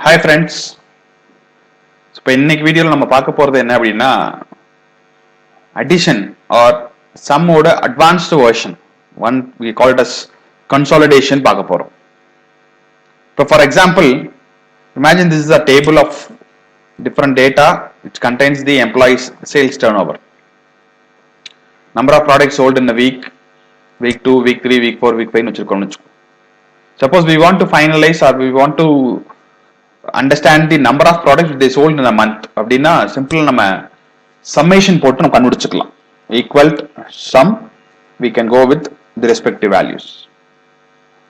Hi friends. இப்போ இன்னைக்கு வீடியோல நம்ம பார்க்க போறது என்ன அப்படின்னா addition or sum ஓட advanced version. One we call it as consolidation பார்க்க போறோம். So for example, imagine this is a table of different data which contains the employees sales turnover. Number of products sold in a week, week 2, week 3, week 4, week 5 வச்சிருக்கோம்னு வெச்சுக்கோ. Suppose we want to finalize or we want to understand the number of products they sold in a month அப்படின்னா simple நம்ம summation போட்டு நம்ம கண்டுபிடிச்சுக்கலாம். Equal sum we can go with the respective values.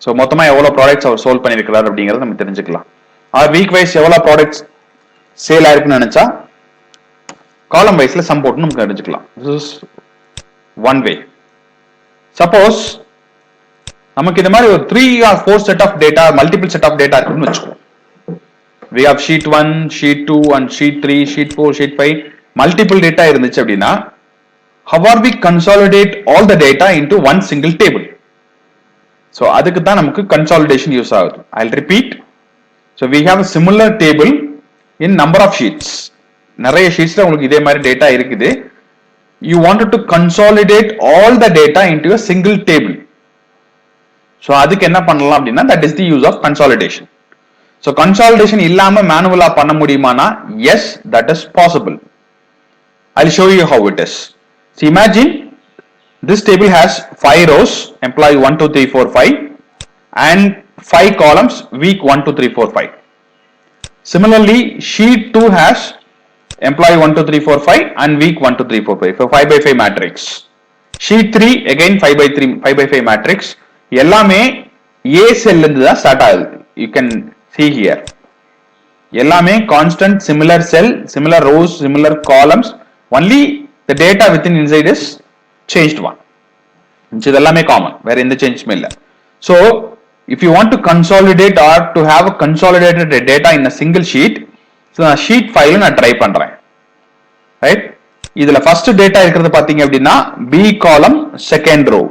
So மொத்தமாக எவ்வளோ products அவர் solve பண்ணியிருக்கிறார் அப்படிங்கிறத நம்ம தெரிஞ்சுக்கலாம். ஆர் வீக் வைஸ் எவ்வளோ ப்ராடக்ட்ஸ் சேல் ஆயிருக்குன்னு நினைச்சா காலம் வைஸ்ல சம் போட்டு நமக்கு தெரிஞ்சுக்கலாம். This is one way. Suppose நமக்கு இந்த மாதிரி ஒரு 3 or 4 set of data multiple set of data இருக்குன்னு வச்சுக்கோம். We have sheet 1, sheet 2 and sheet 3, sheet 4, sheet 5 multiple data இருந்துச்சு அப்படின்னா how are we consolidate all the data into one single table? So அதுக்கு தான் நமக்கு consolidation யூஸ் ஆகுது. I'll repeat. So we have a similar table in number of sheets. நிறைய sheetsல உங்களுக்கு இதே மாதிரி data இருக்குது. You wanted to consolidate all the data into a single table. So அதுக்கு என்ன பண்ணலாம் அப்படின்னா that is the use of consolidation. So consolidation இல்லாம manually பண்ண முடியுமானா yes, that is possible. I'll show you how it is. So imagine this table has 5 rows, employee 1, 2, 3, 4, 5 and 5 columns, week 1, 2, 3, 4, 5. Similarly, sheet 2 has employee 1, 2, 3, 4, 5 and week 1, 2, 3, 4, 5. So 5 by 5 matrix. Sheet 3 again 5 by 3, 5 by 5 matrix. எல்லாமே A cell இருந்து தான் start ஆகுது. You can see here. எல்லாமே constant, similar cell, similar rows, similar columns. Only the data within inside is changed one. இது எல்லாமே common. வேற எந்த சேஞ்சுமே இல்லை. So if you want to consolidate or to have a consolidated data in a single sheet, so நான் sheet file நான் try பண்றேன். Right? இதுல first data இருக்கிறது பாத்தீங்க அப்படின்னா B column second row.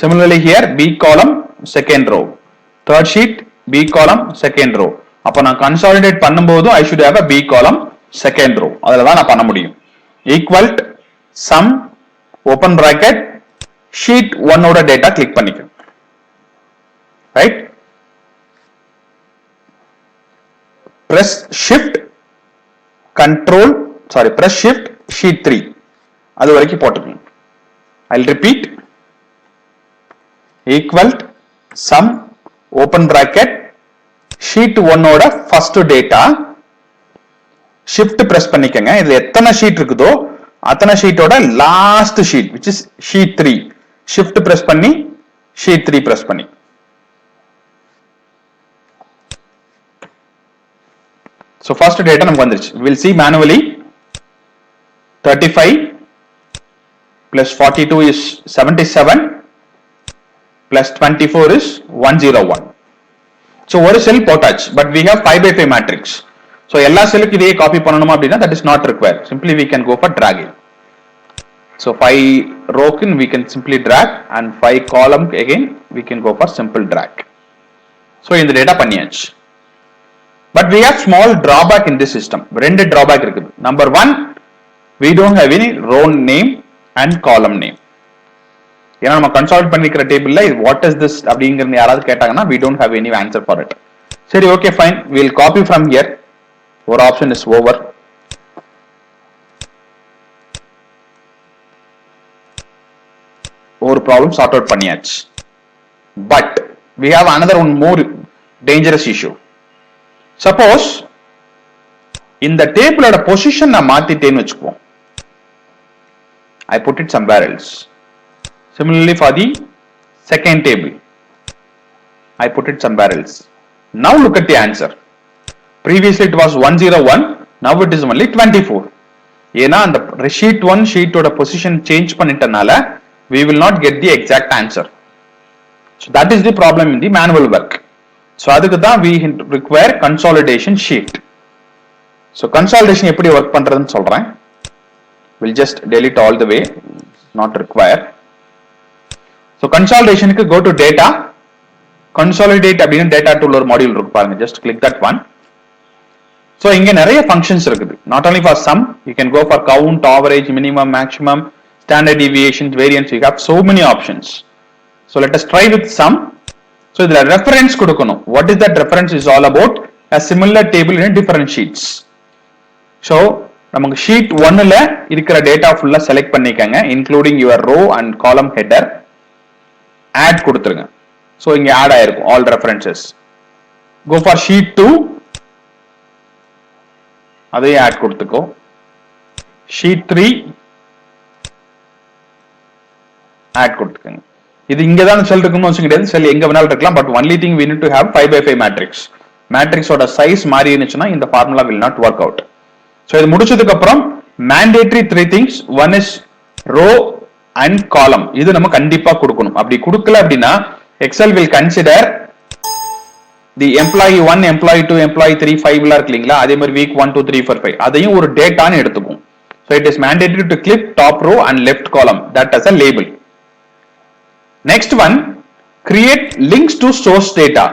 Similarly here B column second row. Third sheet B column second row. அப்ப நான் consolidate பண்ணும்போது I should have a B column second row. அதுல தான் நான் பண்ண முடியும். Equal sum open bracket sheet 1 ஓட data click பண்ணிக்க. Right? Press shift press shift sheet 3. அது வரைக்கும் போட்டுக்கணும். I'll repeat. Equal sum open bracket sheet 1 ஓட first data shift press பண்ணிக்கங்க. இதுல எத்தனை ஷீட் இருக்குதோ அத்தனை ஷீட்டோட last sheet which is sheet 3 shift press பண்ணி sheet 3 press பண்ணி. So first data நமக்கு வந்துருச்சு. We'll see manually. 35 plus 42 is 77 plus 24 is 101. So ஒரு செல் போட்டாச்சு. But we have 5 by 5 matrix. So எல்லா செல்லுக்கு இதே காப்பி பண்ணணுமா அப்படின்னா that is not required. Simply we can go for dragging. So 5 row we can simply drag and 5 column again we can go for simple drag. So இந்த data பண்ணியாச்சு. But we have small drawback in this system. ரெண்டு drawback இருக்குது. Number 1, we don't have any row name and column name. ஏன்னா நம்ம consult பண்ணிக்கிற டேபிள்ல what is this அப்படிங்கிறது யாராவது கேட்டாங்கன்னா we don't have any answer for it. சரி okay fine, we'll copy from here. ஒரு ஆப்ஷன் இஸ் ஓவர். ஒரு ப்ராப்ளம் சார்ட் அவுட் பண்ணியாச்சு. But we have another one more dangerous issue. Suppose இந்த டேபிளோட position நான் மாத்திட்டேன்னு வச்சுக்குவோம். I put it somewhere else. Similarly for the second table, I put it somewhere else. Now look at the answer. Previously it was 101, now it is only 24. ஏன்னா அந்த sheet 1 sheet ஓட position change பண்ணிட்டனால we will not get the exact answer. So that is the problem in the manual work. So அதுக்கு தான் we require consolidation sheet. So consolidation எப்படி work பண்றதுன்னு சொல்றேன். We'll just delete all the way, not required. So consolidation go to data, consolidate அப்படினு data tool ஒரு module இருக்கு பாருங்க, just click that one. So இங்க நிறைய functions இருக்குது. Not only for sum, you can go for count, average, minimum, maximum, standard deviations, variance. You have so many options. So let us try with sum. So இதுல reference கொடுக்கணும். What is that reference is all about? A similar table in different sheets. So நமக்கு sheet 1ல இருக்கிற data full select பண்ணிக்கங்க, including your row and column header. Add கொடுத்துருங்க. So இங்க add ஆயிருக்கும் all references. Go for sheet 2. அதே add கொடுத்துக்கோ. sheet 3 add கொடுத்துக்கங்க. இது இங்க தான் செல் இருக்குன்னு வச்சுக்க முடியாது, செல் எங்க வேணாலும் இருக்கலாம். But only thing we need to have 5x5 matrix. மேட்ரிக்ஸோட சைஸ் மாறி இருந்துச்சுன்னா இந்த formula will not work out. So இது முடிச்சதுக்கு அப்புறம் mandatory 3 things. One is row and column. இது நம்ம கண்டிப்பா கொடுக்கணும். அப்படி கொடுக்கல அப்படின்னா Excel will consider the employee 1, employee 2, employee 3, 5 ல இருக்கு இல்லீங்களா, அதே மாதிரி week 1, 2, 3, 4, 5 அதையும் ஒரு டேட்டான்னு எடுத்துக்கும். So it is mandatory to click top row and left column that as a label. Next one, create links to source data.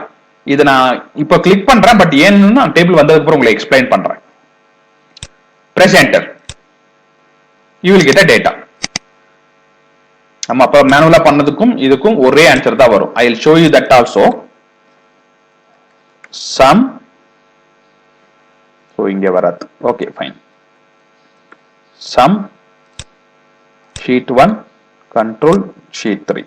இத நான் இப்ப கிளிக் பண்றேன், பட் ஏன்னு டேபிள் வந்ததுக்கு அப்புறம் உங்களுக்கு எக்ஸ்பிளைன் பண்றேன். Press enter. You will get a data. நம்ம அப்ப மேனுவலா பண்ணதுக்கும் இதுக்கும் ஒரே ஆன்சர் தான் வரும். I will show you that also. Sum. So இங்க வராது. Okay, fine. Sum, sheet 1, control, sheet 3.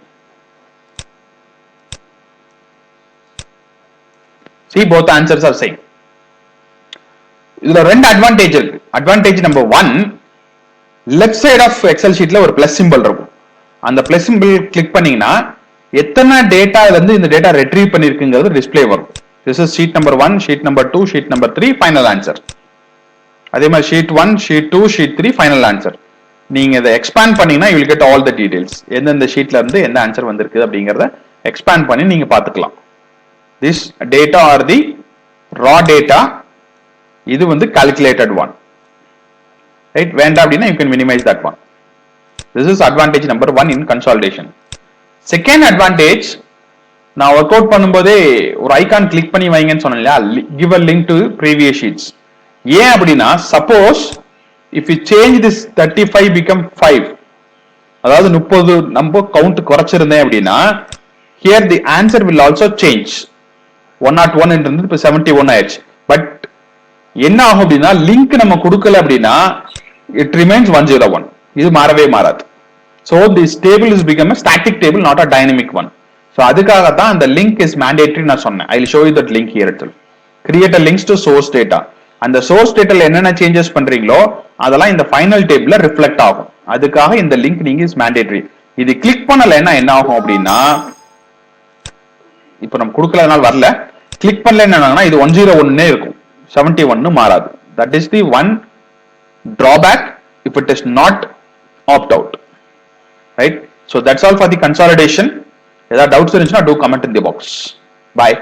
See, both answers are same. இதுல ரெண்டு அட்வான்டேஜ் இருக்கு. Advantage number 1, left side of Excel ஷீட்ல ஒரு பிளஸ் சிம்பிள் இருக்கும். அந்த பிளஸ் சிம்பிள் கிளிக் பண்ணீங்கன்னா எத்தனை டேட்டால இருந்து இந்த டேட்டா ரெட்ரீவ் பண்ணிருக்குங்கிறது டிஸ்ப்ளே வரும். This is sheet number 1, sheet number 2, sheet number 3, final answer. அதே மாதிரி sheet 1, sheet 2, sheet 3, final answer. நீங்க இதை எக்ஸ்பேண்ட் பண்ணீங்கன்னா you will get all the details. எந்தெந்த ஷீட்ல இருந்து எந்த ஆன்சர் வந்திருக்கு அப்படிங்கறத எக்ஸ்பேண்ட் பண்ணி நீங்க பாத்துக்கலாம். This data are the raw data. இது வந்து calculated one. Right? வேண்டாம் அப்படின்னா you can minimize that one. This is advantage number 1 in consolidation. Second advantage, நான் ஒர்க் அவுட் பண்ணும்போதே ஒரு ஐகான் கிளிக் பண்ணி வைங்கன்னு சொன்னேன் இல்லையா, give a link to previous sheets. ஏன் அப்படின்னா suppose if you change this 35 become 5, அதாவது 30 நம்ம கவுண்ட் குறைச்சிருந்தேன் அப்படின்னா here the answer will also change. 101 இருந்தது இப்ப 71 ஆயிடுச்சு. பட் என்ன ஆகும் அப்படின்னா லிங்க் நம்ம கொடுக்கல அப்படின்னா it remains 101. இது மாறவே மாறாது. So this table is become a static table, not a dynamic one. So அதுக்காக தான் அந்த link is mandatory நான் சொன்னேன். I will show you that link here itself. Create a links to source data. அந்த source dataல என்னென்ன changes பண்றீங்களோ அதெல்லாம் இந்த final tableல reflect ஆகும். அதுக்காக இந்த link நீங்க is mandatory. இது கிளிக் பண்ணலன்னா என்ன ஆகும் அப்படின்னா இப்போ நம்ம கொடுக்கலனால வரல, கிளிக் பண்ணல என்னன்னா இது 101 இருக்கும், 71 மாறாது. That is the one drawback if it is not opt out. Right? So that's all for the consolidation. ஏதாவது டவுட்ஸ் இருந்துச்சுன்னா do comment in the box. Bye.